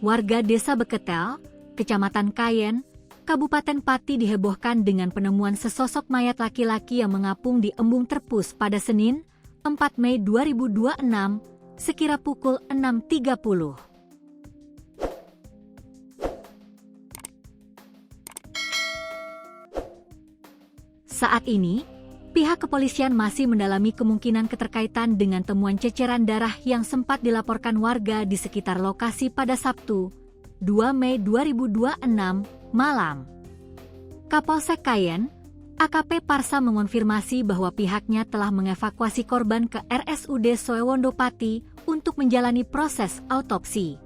Warga Desa Beketel, Kecamatan Kayen, Kabupaten Pati dihebohkan dengan penemuan sesosok mayat laki-laki yang mengapung di embung Terpus pada Senin, 4 Mei 2026, sekira pukul 6.30. Saat ini, pihak kepolisian masih mendalami kemungkinan keterkaitan dengan temuan ceceran darah yang sempat dilaporkan warga di sekitar lokasi pada Sabtu, 2 Mei 2026, malam. Kapolsek Kayen, AKP Parsa mengonfirmasi bahwa pihaknya telah mengevakuasi korban ke RSUD Soewondo Pati untuk menjalani proses autopsi.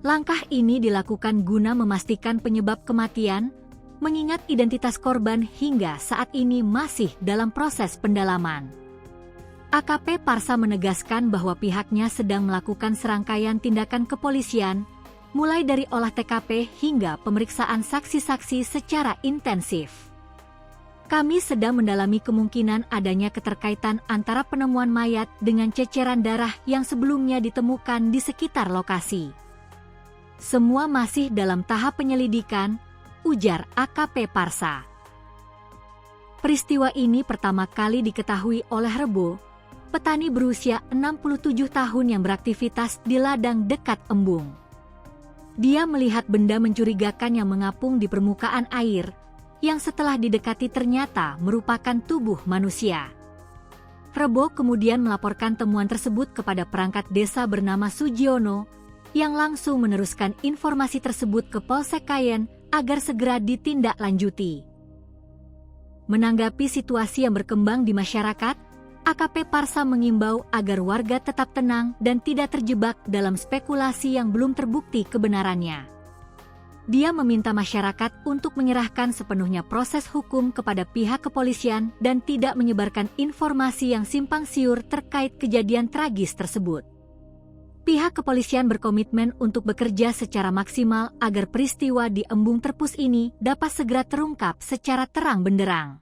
Langkah ini dilakukan guna memastikan penyebab kematian, mengingat identitas korban hingga saat ini masih dalam proses pendalaman. AKP Parsa menegaskan bahwa pihaknya sedang melakukan serangkaian tindakan kepolisian, mulai dari olah TKP hingga pemeriksaan saksi-saksi secara intensif. Kami sedang mendalami kemungkinan adanya keterkaitan antara penemuan mayat dengan ceceran darah yang sebelumnya ditemukan di sekitar lokasi. Semua masih dalam tahap penyelidikan, ujar AKP Parsa. Peristiwa ini pertama kali diketahui oleh Rebo, petani berusia 67 tahun yang beraktivitas di ladang dekat embung. Dia melihat benda mencurigakan yang mengapung di permukaan air, yang setelah didekati ternyata merupakan tubuh manusia. Rebo kemudian melaporkan temuan tersebut kepada perangkat desa bernama Sugiono, yang langsung meneruskan informasi tersebut ke Polsek Kayen agar segera ditindaklanjuti. Menanggapi situasi yang berkembang di masyarakat, AKP Parsa mengimbau agar warga tetap tenang dan tidak terjebak dalam spekulasi yang belum terbukti kebenarannya. Dia meminta masyarakat untuk menyerahkan sepenuhnya proses hukum kepada pihak kepolisian dan tidak menyebarkan informasi yang simpang siur terkait kejadian tragis tersebut. Pihak kepolisian berkomitmen untuk bekerja secara maksimal agar peristiwa di embung Terpus ini dapat segera terungkap secara terang benderang.